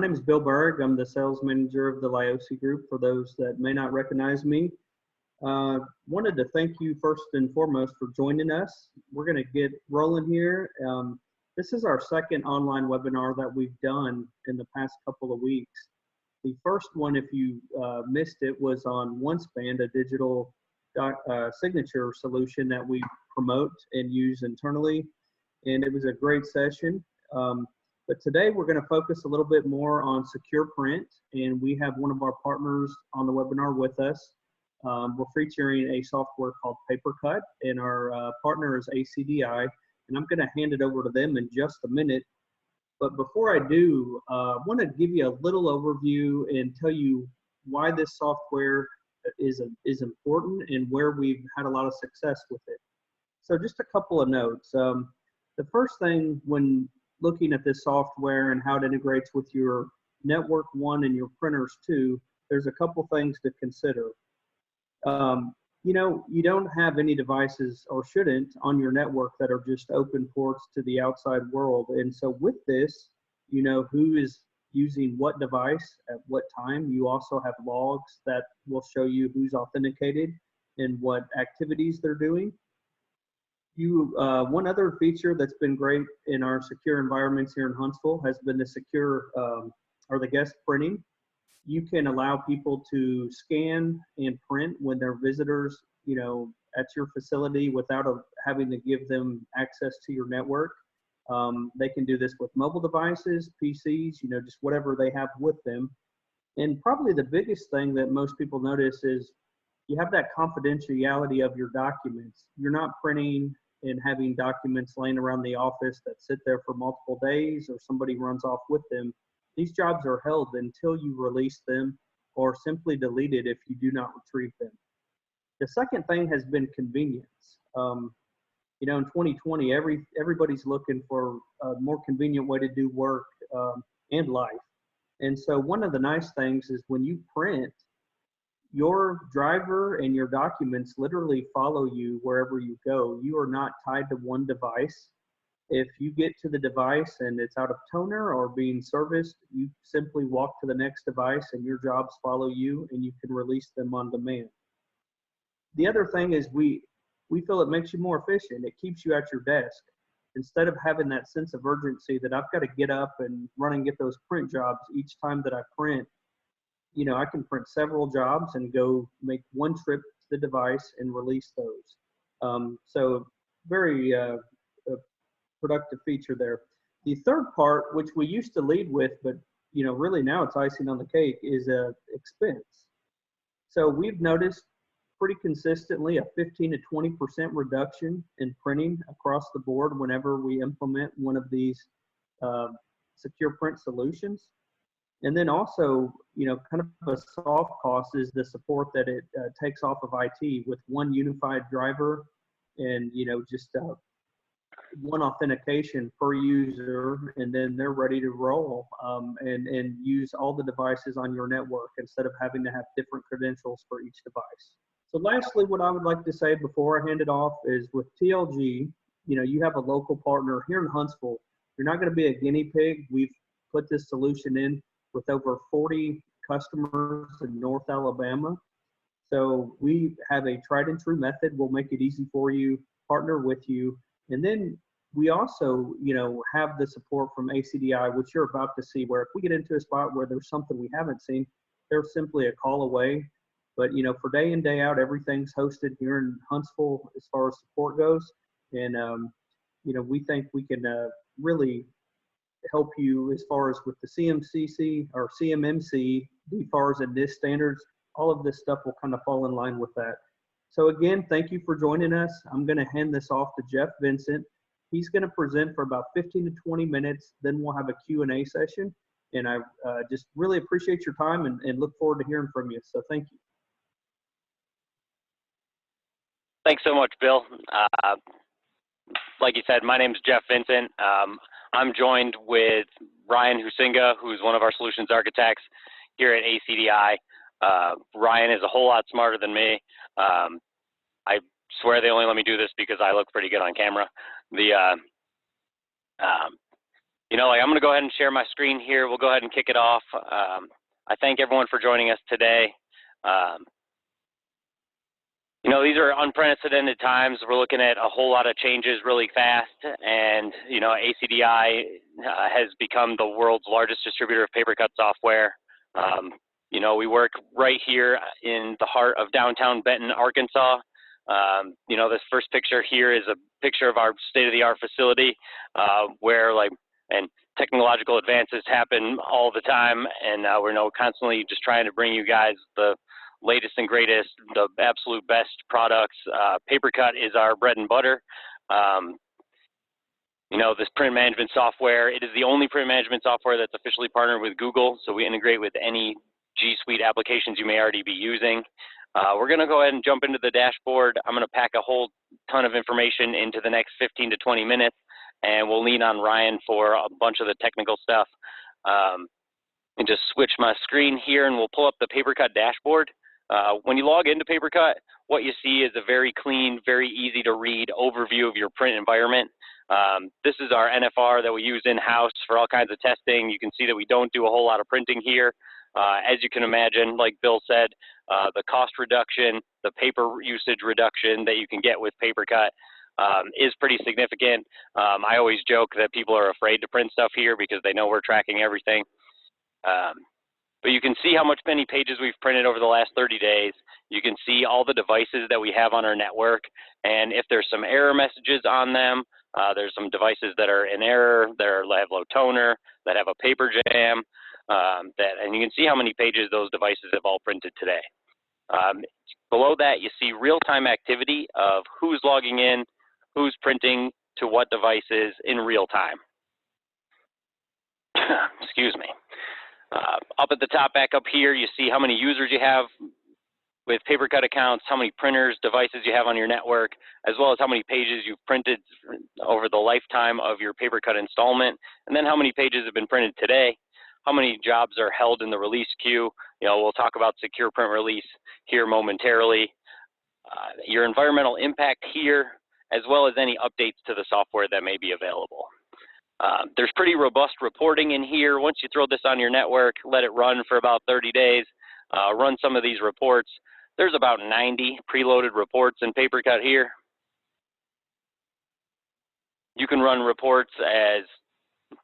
My name is Bill Berg. I'm the sales manager of the Liosi Group. For those that may not recognize me, wanted to thank you first and foremost for joining us. We're going to get rolling here. This is our second online webinar that we've done in the past couple of weeks. The first one, if you missed it, was on OneSpan, a digital signature solution that we promote and use internally, and it was a great session. But today we're going to focus a little bit more on Secure Print, and we have one of our partners on the webinar with us. We're featuring a software called Papercut, and our partner is ACDI, and I'm going to hand it over to them in just a minute. But before I do, I want to give you a little overview and tell you why this software is important and where we've had a lot of success with it. So just a couple of notes. The first thing when looking at this software and how it integrates with your network one and your printers two, there's a couple things to consider. You know, you don't have any devices, or shouldn't, on your network that are just open ports to the outside world. And so with this, you know who is using what device at what time. You also have logs that will show you who's authenticated and what activities they're doing. One other feature that's been great in our secure environments here in Huntsville has been the secure or the guest printing. You can allow people to scan and print when they're visitors, you know, at your facility without having to give them access to your network. They can do this with mobile devices, PCs, you know, just whatever they have with them. And probably the biggest thing that most people notice is you have that confidentiality of your documents. You're not printing and having documents laying around the office that sit there for multiple days or somebody runs off with them. These jobs are held until you release them or simply delete it if you do not retrieve them. The second thing has been convenience. You know, in 2020, everybody's looking for a more convenient way to do work and life. And so one of the nice things is when you print, your driver and your documents literally follow you wherever you go. You are not tied to one device. If you get to the device and it's out of toner or being serviced, you simply walk to the next device and your jobs follow you and you can release them on demand. The other thing is we feel it makes you more efficient. It keeps you at your desk. Instead of having that sense of urgency that I've got to get up and run and get those print jobs each time that I print, you know, I can print several jobs and go make one trip to the device and release those. So very productive feature there. The third part, which we used to lead with, but you know, really now it's icing on the cake, is expense. So we've noticed pretty consistently a 15 to 20% reduction in printing across the board whenever we implement one of these secure print solutions. And then also, you know, kind of a soft cost is the support that it takes off of IT with one unified driver and, you know, just one authentication per user, and then they're ready to roll and use all the devices on your network instead of having to have different credentials for each device. So lastly, what I would like to say before I hand it off is with TLG, you know, you have a local partner here in Huntsville. You're not going to be a guinea pig. We've put this solution in with over 40 customers in North Alabama. So we have a tried and true method. We'll make it easy for you, partner with you. And then we also, you know, have the support from ACDI, which you're about to see, where if we get into a spot where there's something we haven't seen, they're simply a call away. But, you know, for day in, day out, everything's hosted here in Huntsville as far as support goes. And, you know, we think we can really help you as far as with the CMCC or CMMC, DFARS and NIST standards. All of this stuff will kind of fall in line with that. So again, thank you for joining us. I'm going to hand this off to Jeff Vincent. He's going to present for about 15 to 20 minutes. Then we'll have a Q&A session. And I just really appreciate your time and look forward to hearing from you. So thank you. Thanks so much, Bill. Like you said, my name is Jeff Vincent. I'm joined with Ryan Husinga, who's one of our solutions architects here at ACDI. Ryan is a whole lot smarter than me. I swear they only let me do this because I look pretty good on camera. You know, like I'm going to go ahead and share my screen here. We'll go ahead and kick it off. I thank everyone for joining us today. You know, these are unprecedented times. We're looking at a whole lot of changes really fast, and you know, ACDI has become the world's largest distributor of Papercut software. You know, we work right here in the heart of downtown Benton, Arkansas. You know, this first picture here is a picture of our state-of-the-art facility, where and technological advances happen all the time, and we're constantly just trying to bring you guys the latest and greatest, the absolute best products. Papercut is our bread and butter. You know, this print management software, it is the only print management software that's officially partnered with Google, so we integrate with any G Suite applications you may already be using. We're going to go ahead and jump into the dashboard. I'm going to pack a whole ton of information into the next 15 to 20 minutes, and we'll lean on Ryan for a bunch of the technical stuff. And just switch my screen here, and we'll pull up the Papercut dashboard. When you log into Papercut, what you see is a very clean, very easy to read overview of your print environment. This is our NFR that we use in-house for all kinds of testing. You can see that we don't do a whole lot of printing here. As you can imagine, like Bill said, the cost reduction, the paper usage reduction that you can get with Papercut is pretty significant. I always joke that people are afraid to print stuff here because they know we're tracking everything. But you can see how many pages we've printed over the last 30 days. You can see all the devices that we have on our network, and if there's some error messages on them, there's some devices that are in error, that have low toner, that have a paper jam, and you can see how many pages those devices have all printed today. Below that, you see real-time activity of who's logging in, who's printing to what devices in real time. Excuse me. Up at the top, back up here, you see how many users you have with Papercut accounts, how many printers, devices you have on your network, as well as how many pages you've printed over the lifetime of your Papercut installment, and then how many pages have been printed today, how many jobs are held in the release queue. You know, we'll talk about Secure Print release here momentarily. Your environmental impact here, as well as any updates to the software that may be available. There's pretty robust reporting in here. Once you throw this on your network, let it run for about 30 days, run some of these reports. There's about 90 preloaded reports in Papercut here. You can run reports as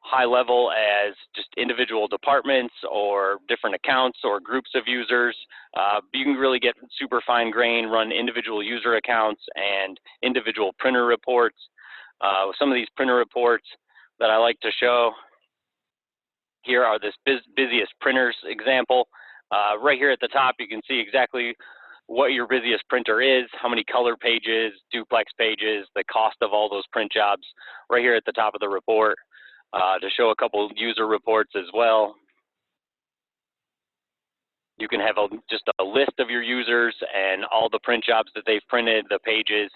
high level as just individual departments or different accounts or groups of users. You can really get super fine grain, run individual user accounts and individual printer reports. Some of these printer reports that I like to show here are this busiest printers example. Right here at the top, you can see exactly what your busiest printer is, how many color pages, duplex pages, the cost of all those print jobs, right here at the top of the report. To show a couple user reports as well. You can have just a list of your users and all the print jobs that they've printed, the pages.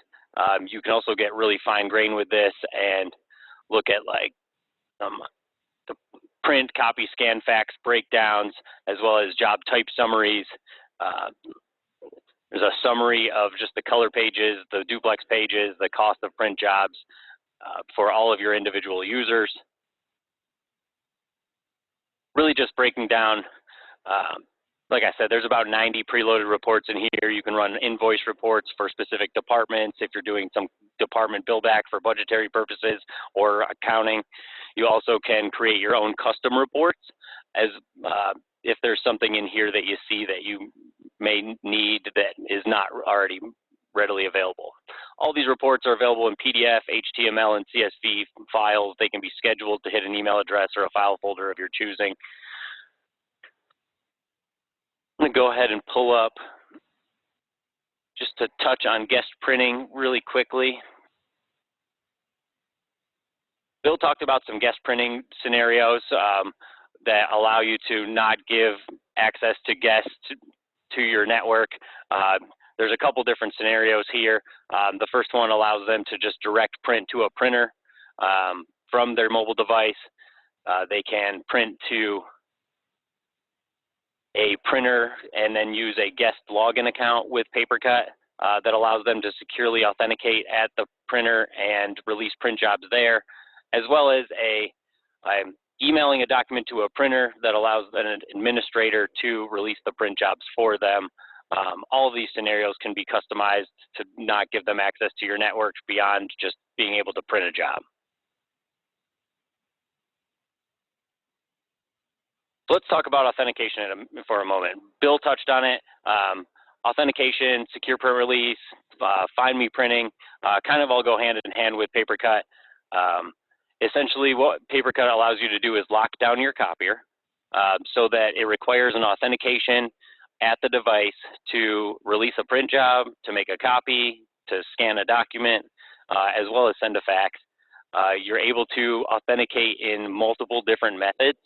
You can also get really fine grain with this and look at like the print, copy, scan, fax breakdowns, as well as job type summaries. There's a summary of just the color pages, the duplex pages, the cost of print jobs for all of your individual users. Really just breaking down, like I said, there's about 90 preloaded reports in here. You can run invoice reports for specific departments if you're doing some department bill back for budgetary purposes or accounting. You also can create your own custom reports as if there's something in here that you see that you may need that is not already readily available. All these reports are available in PDF, HTML, and CSV files. They can be scheduled to hit an email address or a file folder of your choosing. I'm going to go ahead and pull up just to touch on guest printing really quickly. Bill talked about some guest printing scenarios that allow you to not give access to guests to your network. There's a couple different scenarios here. The first one allows them to just direct print to a printer from their mobile device. They can print to a printer and then use a guest login account with Papercut that allows them to securely authenticate at the printer and release print jobs there, as well as a I'm emailing a document to a printer that allows an administrator to release the print jobs for them. All of these scenarios can be customized to not give them access to your network beyond just being able to print a job. Let's talk about authentication for a moment. Bill touched on it. Authentication, secure print release, find me printing, kind of all go hand in hand with Papercut. Essentially, what Papercut allows you to do is lock down your copier so that it requires an authentication at the device to release a print job, to make a copy, to scan a document, as well as send a fax. You're able to authenticate in multiple different methods.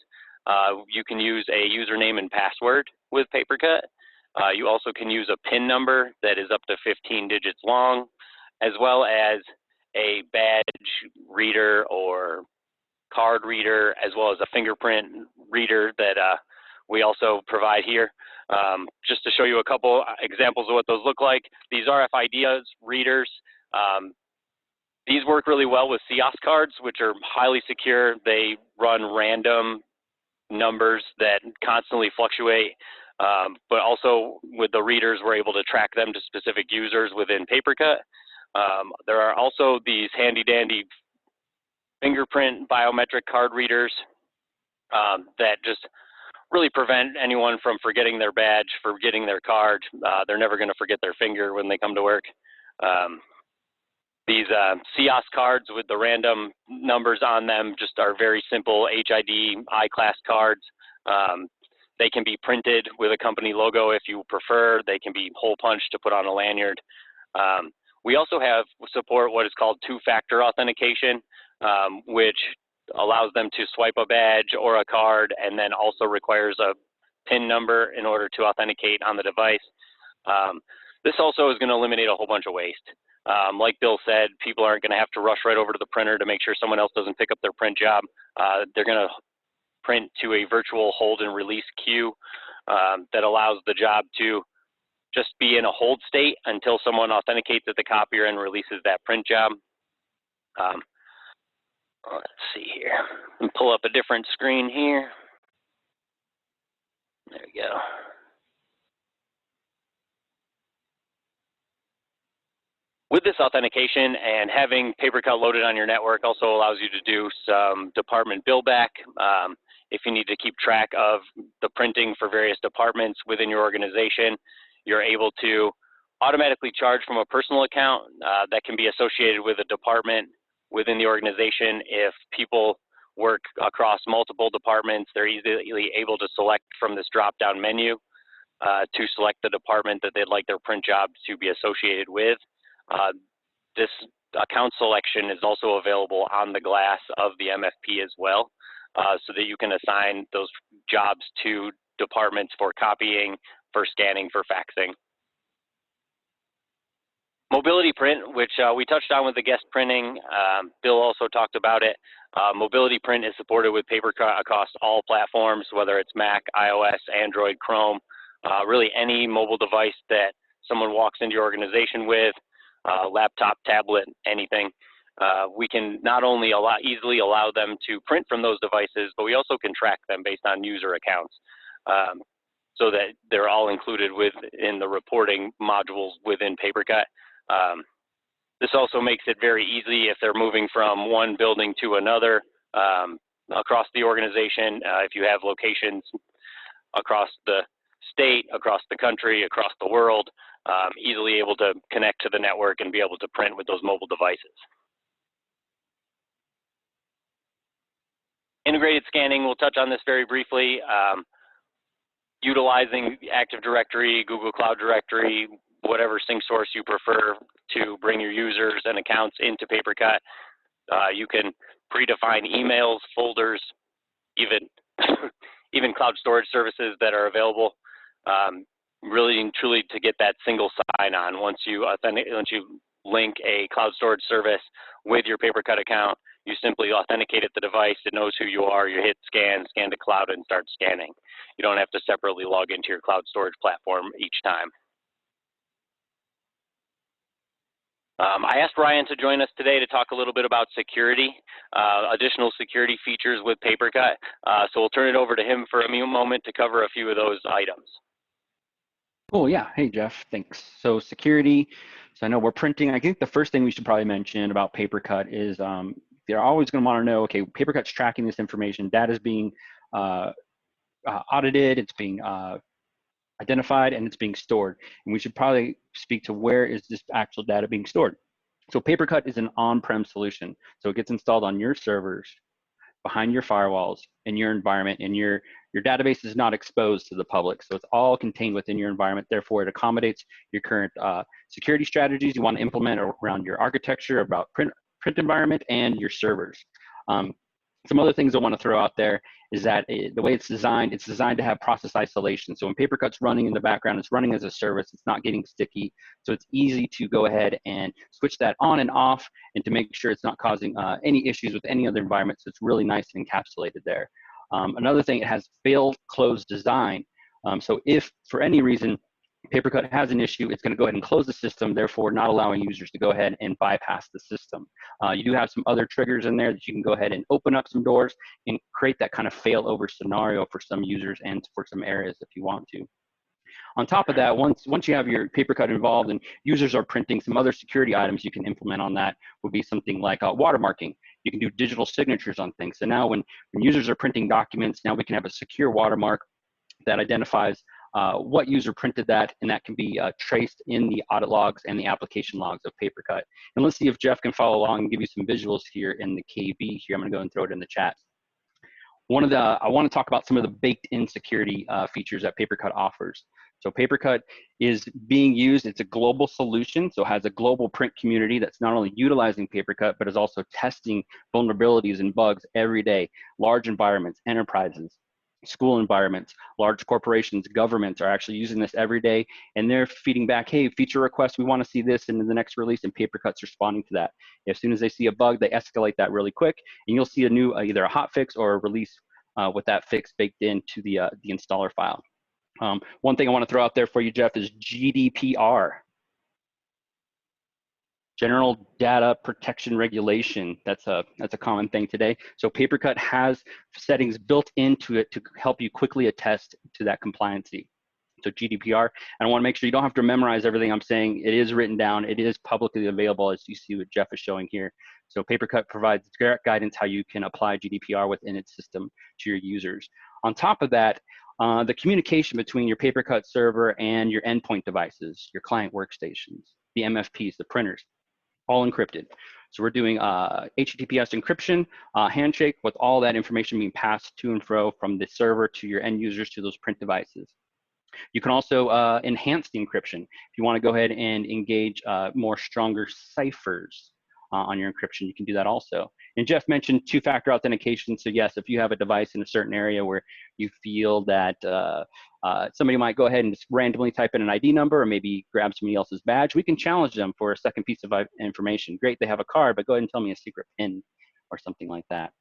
You can use a username and password with Papercut. You also can use a PIN number that is up to 15 digits long, as well as a badge reader or card reader, as well as a fingerprint reader that we also provide here. Just to show you a couple examples of what those look like. These RFID readers, these work really well with CIOS cards, which are highly secure. They run random numbers that constantly fluctuate, but also with the readers, we're able to track them to specific users within Papercut. There are also these handy dandy fingerprint biometric card readers that just really prevent anyone from forgetting their badge, forgetting their card. They're never going to forget their finger when they come to work. These CIOS cards with the random numbers on them just are very simple HID I-class cards. They can be printed with a company logo if you prefer. They can be hole punched to put on a lanyard. We also have support what is called two-factor authentication, which allows them to swipe a badge or a card and then also requires a PIN number in order to authenticate on the device. This also is going to eliminate a whole bunch of waste. Like Bill said, people aren't going to have to rush right over to the printer to make sure someone else doesn't pick up their print job. They're going to print to a virtual hold and release queue that allows the job to just be in a hold state until someone authenticates at the copier and releases that print job. Let's see here. And pull up a different screen here. There we go. With this authentication and having Papercut loaded on your network also allows you to do some department bill back. If you need to keep track of the printing for various departments within your organization, you're able to automatically charge from a personal account that can be associated with a department within the organization. If people work across multiple departments, they're easily able to select from this drop-down menu to select the department that they'd like their print job to be associated with. This account selection is also available on the glass of the MFP as well, so that you can assign those jobs to departments for copying, for scanning, for faxing. Mobility print, which we touched on with the guest printing. Bill also talked about it. Mobility print is supported with Papercut across all platforms, whether it's Mac, iOS, Android, Chrome, really any mobile device that someone walks into your organization with, laptop, tablet, anything. We can not only easily allow them to print from those devices, but we also can track them based on user accounts, so that they're all included within the reporting modules within Papercut. This also makes it very easy if they're moving from one building to another across the organization. If you have locations across the state, across the country, across the world, easily able to connect to the network and be able to print with those mobile devices. Integrated scanning, we'll touch on this very briefly. Utilizing Active Directory, Google Cloud Directory, whatever sync source you prefer to bring your users and accounts into Papercut. You can predefine emails, folders, even cloud storage services that are available. Really and truly to get that single sign-on. Once you link a cloud storage service with your Papercut account, you simply authenticate at the device. It knows who you are. You hit scan to cloud, and start scanning. You don't have to separately log into your cloud storage platform each time. I asked Ryan to join us today to talk a little bit about security, additional security features with Papercut. So we'll turn it over to him for a moment to cover a few of those items. Cool, yeah. Hey, Jeff, thanks. So security, so I know we're printing. I think the first thing we should probably mention about Papercut is they're always going to want to know, okay, Papercut's tracking this information. Data is being audited, it's being identified, and it's being stored. And we should probably speak to where is this actual data being stored. So Papercut is an on-prem solution. So it gets installed on your servers, behind your firewalls, in your environment, and your database is not exposed to the public. So it's all contained within your environment. Therefore, it accommodates your current security strategies you want to implement around your architecture, about print environment, and your servers. Some other things I want to throw out there is that the way it's designed to have process isolation. So when Papercut's running in the background, it's running as a service, it's not getting sticky. So it's easy to go ahead and switch that on and off and to make sure it's not causing any issues with any other environment. So it's really nice and encapsulated there. Another thing, it has fail-close design. So if for any reason Papercut has an issue, it's going to go ahead and close the system, therefore not allowing users to go ahead and bypass the system. You do have some other triggers in there that you can go ahead and open up some doors and create that kind of failover scenario for some users and for some areas if you want to. On top of that, once you have your Papercut involved and users are printing, some other security items you can implement on that would be something like watermarking. You can do digital signatures on things. So now when users are printing documents, now we can have a secure watermark that identifies what user printed that, and that can be traced in the audit logs and the application logs of Papercut. And let's see if Jeff can follow along and give you some visuals here in the KB here. I'm gonna go and throw it in the chat. I wanna talk about some of the baked-in security features that Papercut offers. So Papercut is being used, it's a global solution, so it has a global print community that's not only utilizing Papercut, but is also testing vulnerabilities and bugs every day. Large environments, enterprises, school environments, large corporations, governments are actually using this every day, and they're feeding back, hey, feature request, we want to see this in the next release, and Papercut's responding to that. As soon as they see a bug, they escalate that really quick, and you'll see a new, either a hot fix or a release with that fix baked into the installer file. One thing I want to throw out there for you, Jeff, is GDPR. General Data Protection Regulation. That's a common thing today. So Papercut has settings built into it to help you quickly attest to that compliancy. So GDPR, and I want to make sure you don't have to memorize everything I'm saying. It is written down. It is publicly available, as you see what Jeff is showing here. So Papercut provides direct guidance how you can apply GDPR within its system to your users. On top of that, the communication between your Papercut server and your endpoint devices, your client workstations, the MFPs, the printers, all encrypted. So we're doing HTTPS encryption, handshake, with all that information being passed to and fro from the server to your end users to those print devices. You can also enhance the encryption. If you want to go ahead and engage more stronger ciphers on your encryption, you can do that also. And Jeff mentioned two-factor authentication. So yes, if you have a device in a certain area where you feel that somebody might go ahead and just randomly type in an ID number or maybe grab somebody else's badge, we can challenge them for a second piece of information. Great, they have a card, but go ahead and tell me a secret PIN or something like that.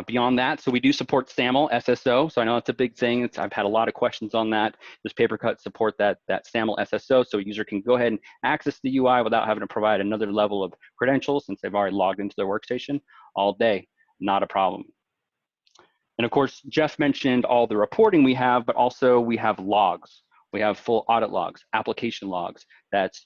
Beyond that, so we do support SAML SSO. So I know it's a big thing. I've had a lot of questions on that. Does Papercut support that SAML SSO, so a user can go ahead and access the UI without having to provide another level of credentials since they've already logged into their workstation all day? Not a problem. And of course, Jeff mentioned all the reporting we have, but also we have logs. We have full audit logs, application logs. It's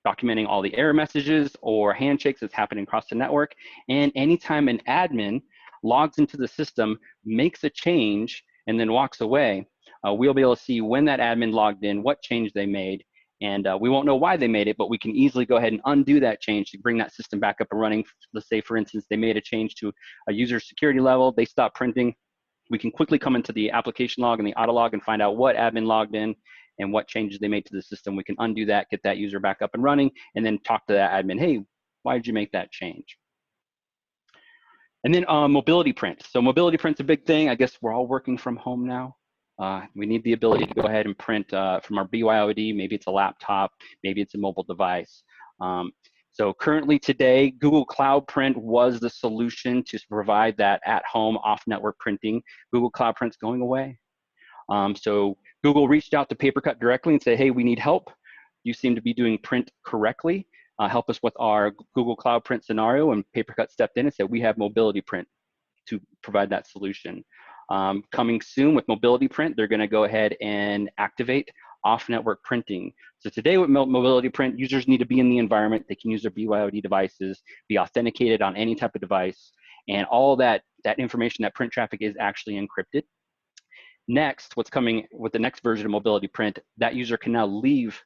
documenting all the error messages or handshakes that's happening across the network. And anytime an admin logs into the system, makes a change, and then walks away, we'll be able to see when that admin logged in, what change they made, and we won't know why they made it, but we can easily go ahead and undo that change to bring that system back up and running. Let's say, for instance, they made a change to a user security level, they stopped printing. We can quickly come into the application log and the audit log and find out what admin logged in and what changes they made to the system. We can undo that, get that user back up and running, and then talk to that admin, hey, why did you make that change? And then mobility print. So mobility print's a big thing. I guess we're all working from home now. We need the ability to go ahead and print from our BYOD. Maybe it's a laptop, maybe it's a mobile device. So currently today, Google Cloud Print was the solution to provide that at-home off-network printing. Google Cloud Print's going away. So Google reached out to Papercut directly and said, hey, we need help. you seem to be doing print correctly, help us with our Google Cloud Print scenario, and Papercut stepped in and said, we have mobility print to provide that solution. Coming soon with mobility print, they're going to go ahead and activate off-network printing. So today with mobility print, users need to be in the environment. They can use their BYOD devices, be authenticated on any type of device, and all that information, that print traffic is actually encrypted. Next, what's coming with the next version of mobility print, that user can now leave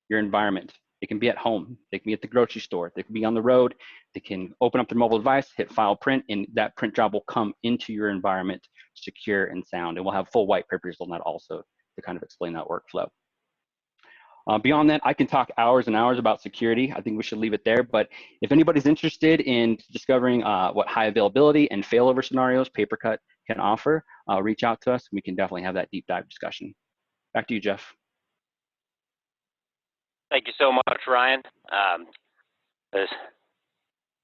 your environment. They can be at home, they can be at the grocery store, they can be on the road, they can open up their mobile device, hit file print, and that print job will come into your environment secure and sound. And we'll have full white papers on that also to kind of explain that workflow. Beyond that, I can talk hours and hours about security. I think we should leave it there. But if anybody's interested in discovering what high availability and failover scenarios Papercut can offer, reach out to us. We can definitely have that deep dive discussion. Back to you, Jeff. Thank you so much, Ryan. There's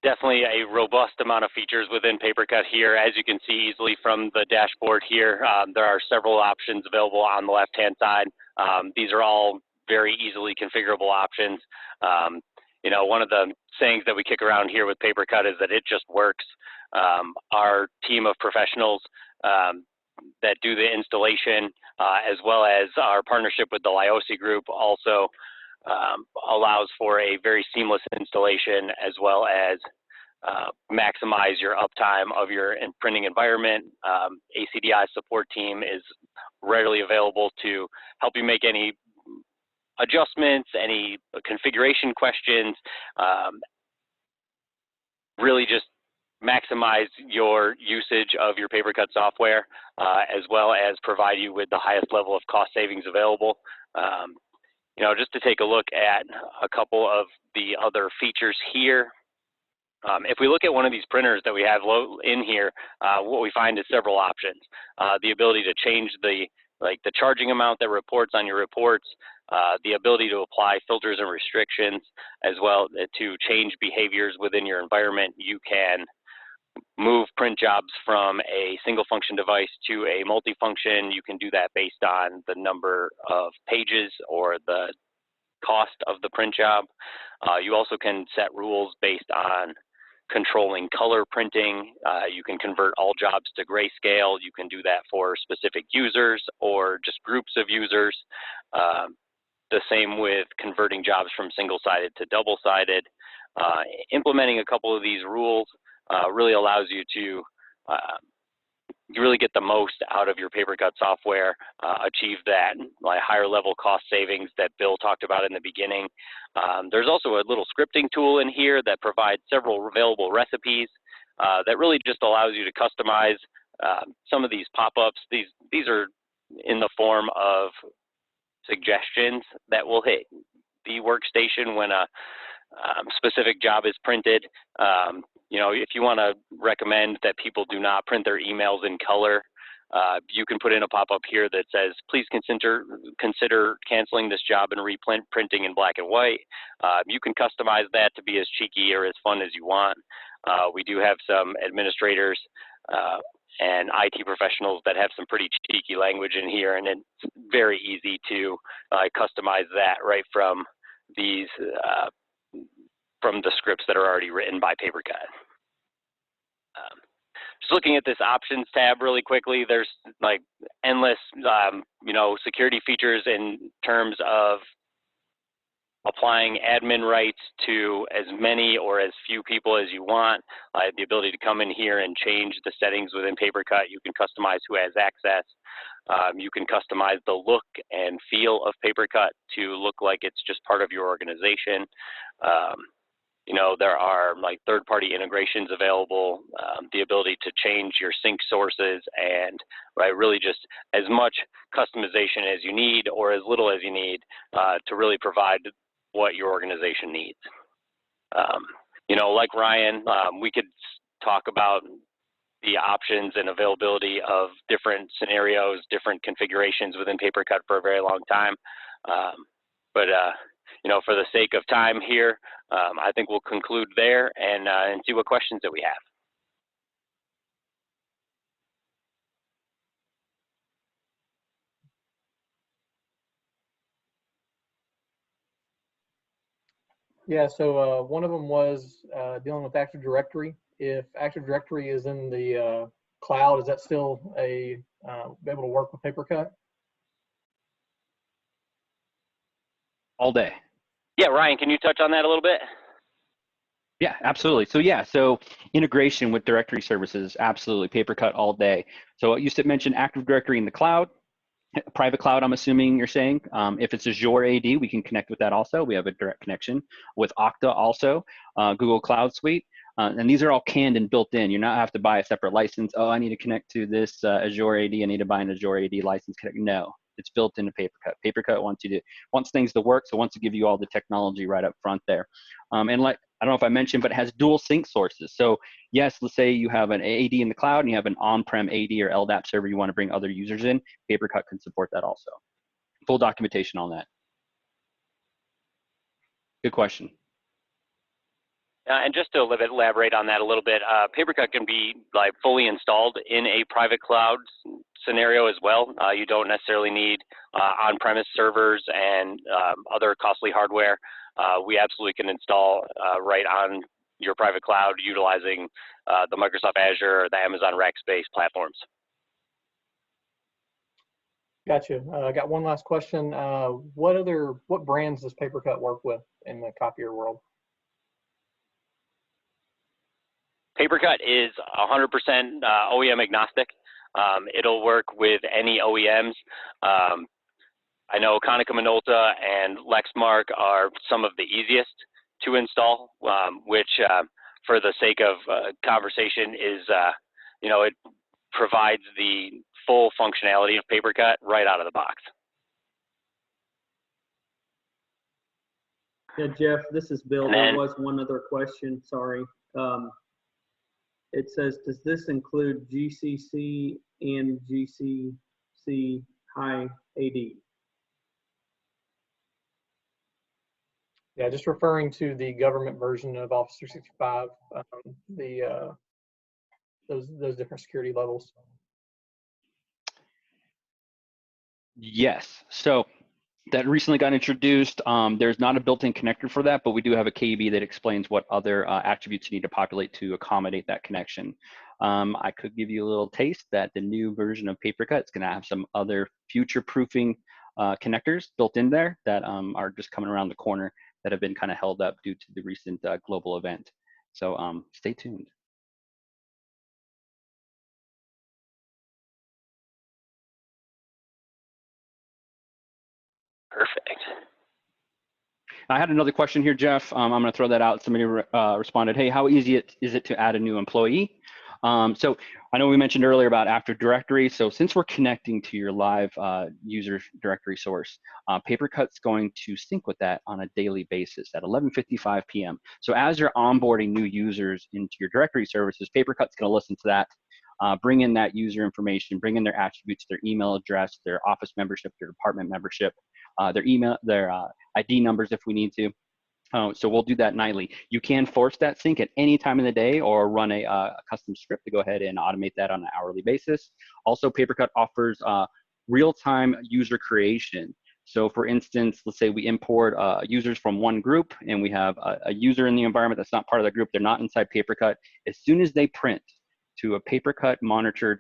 definitely a robust amount of features within Papercut here. As you can see easily from the dashboard here, there are several options available on the left-hand side. These are all very easily configurable options. You know, one of the sayings that we kick around here with Papercut is that it just works. Our team of professionals that do the installation, as well as our partnership with the Liosi Group, also allows for a very seamless installation, as well as maximize your uptime of your printing environment. ACDI support team is readily available to help you make any adjustments, any configuration questions, really just maximize your usage of your Papercut software, as well as provide you with the highest level of cost savings available. You know, just to take a look at a couple of the other features here. If we look at one of these printers that we have in here, what we find is several options. The ability to change the charging amount that reports on your reports, the ability to apply filters and restrictions, as well to change behaviors within your environment. You can move print jobs from a single function device to a multifunction. You can do that based on the number of pages or the cost of the print job. You also can set rules based on controlling color printing. You can convert all jobs to grayscale. You can do that for specific users or just groups of users. The same with converting jobs from single-sided to double-sided. Implementing a couple of these rules really allows you to really get the most out of your Papercut software, achieve that higher level cost savings that Bill talked about in the beginning. There's also a little scripting tool in here that provides several available recipes that really just allows you to customize some of these pop-ups. These are in the form of suggestions that will hit the workstation when a specific job is printed. You know, if you want to recommend that people do not print their emails in color, you can put in a pop-up here that says, please consider canceling this job and reprinting in black and white. You can customize that to be as cheeky or as fun as you want. We do have some administrators and IT professionals that have some pretty cheeky language in here, and it's very easy to customize that right from these from the scripts that are already written by Papercut. Just looking at this options tab really quickly, there's like endless, you know, security features in terms of applying admin rights to as many or as few people as you want. The ability to come in here and change the settings within Papercut. You can customize who has access. You can customize the look and feel of Papercut to look like it's just part of your organization. You know, there are like third-party integrations available, the ability to change your sync sources, and really just as much customization as you need or as little as you need to really provide what your organization needs. You know, like Ryan, we could talk about the options and availability of different scenarios, different configurations within Papercut for a very long time. But you know, for the sake of time here, I think we'll conclude there and see what questions that we have. Yeah, so one of them was dealing with Active Directory. If Active Directory is in the cloud, is that still be able to work with Papercut? All day. Yeah, Ryan, can you touch on that a little bit? Yeah, absolutely. So yeah, so integration with directory services, absolutely. Papercut all day. So you said mention Active Directory in the cloud, private cloud, I'm assuming you're saying. If it's Azure AD, we can connect with that also. We have a direct connection with Okta also, Google Cloud Suite. And these are all canned and built in. You not have to buy a separate license. Oh, I need to connect to this Azure AD. I need to buy an Azure AD license. No, it's built into Papercut. Papercut wants things to work, so wants to give you all the technology right up front there. And like, I don't know if I mentioned, but it has dual sync sources. So yes, let's say you have an AD in the cloud and you have an on-prem AD or LDAP server you want to bring other users in, Papercut can support that also. Full documentation on that. Good question. And just to elaborate on that a little bit, Papercut can be like fully installed in a private cloud scenario as well. You don't necessarily need on-premise servers and other costly hardware. We absolutely can install right on your private cloud utilizing the Microsoft Azure or the Amazon Rackspace platforms. Gotcha. I got one last question. What brands does Papercut work with in the copier world? Papercut is 100% OEM agnostic. It'll work with any OEMs. I know Konica Minolta and Lexmark are some of the easiest to install, which for the sake of conversation is, it provides the full functionality of Papercut right out of the box. Yeah, Jeff, this is Bill. There was one other question, sorry. It says, does this include GCC and GCC High AD? Yeah, just referring to the government version of Office 365, those different security levels. Yes. So that recently got introduced. There's not a built-in connector for that, but we do have a KB that explains what other attributes you need to populate to accommodate that connection. I could give you a little taste that the new version of Papercut is going to have some other future-proofing connectors built in there that are just coming around the corner that have been kind of held up due to the recent global event. So stay tuned. Perfect. I had another question here, Jeff. I'm going to throw that out. Somebody responded, hey, how easy is it to add a new employee? So I know we mentioned earlier about Active Directory. So since we're connecting to your live user directory source, Papercut's going to sync with that on a daily basis at 11:55 p.m. So as you're onboarding new users into your directory services, Papercut's going to listen to that, bring in that user information, bring in their attributes, their email address, their office membership, their department membership, their email, their ID numbers if we need to. So we'll do that nightly. You can force that sync at any time in the day or run a custom script to go ahead and automate that on an hourly basis. Also, Papercut offers real-time user creation. So for instance, let's say we import users from one group and we have a user in the environment that's not part of the group. They're not inside Papercut. As soon as they print to a Papercut monitored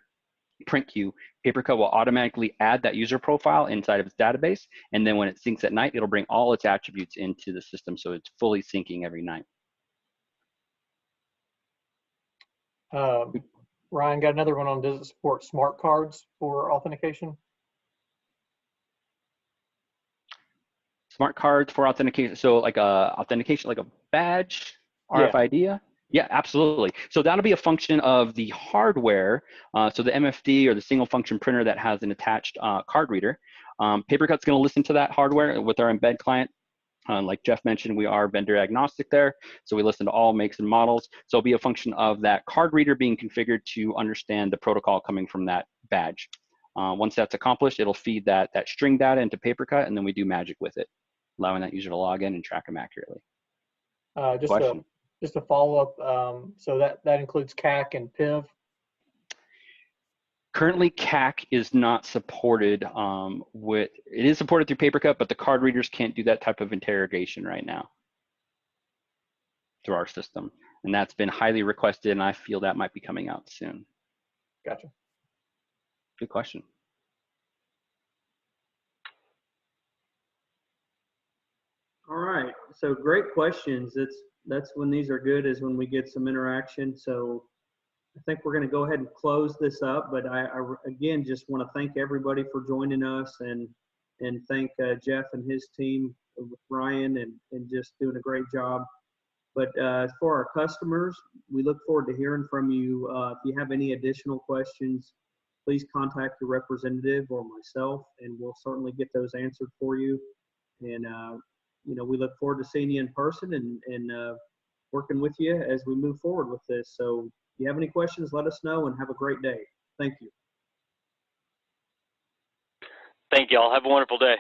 print queue, Papercut will automatically add that user profile inside of its database. And then when it syncs at night, it'll bring all its attributes into the system. So it's fully syncing every night. Ryan, got another one on, does it support smart cards for authentication? Smart cards for authentication. So like a authentication, like a badge, RFID? Yeah. Yeah, absolutely. So that'll be a function of the hardware. So the MFD or the single function printer that has an attached card reader. Papercut's going to listen to that hardware with our embed client. Like Jeff mentioned, we are vendor agnostic there. So we listen to all makes and models. So it'll be a function of that card reader being configured to understand the protocol coming from that badge. Once that's accomplished, it'll feed that string data into Papercut, and then we do magic with it, allowing that user to log in and track them accurately. Just a follow-up, so that includes CAC and PIV? Currently, CAC is not supported it is supported through Papercut, but the card readers can't do that type of interrogation right now. through our system. And that's been highly requested, and I feel that might be coming out soon. Gotcha. Good question. All right, so great questions. That's when these are good, is when we get some interaction. So I think we're going to go ahead and close this up, but I again just want to thank everybody for joining us, and thank Jeff and his team with Ryan, and just doing a great job. But for our customers, we look forward to hearing from you. If you have any additional questions, please contact your representative or myself, and we'll certainly get those answered for you. And you know, we look forward to seeing you in person and working with you as we move forward with this. So if you have any questions, let us know, and have a great day. Thank you. Thank you all. Have a wonderful day.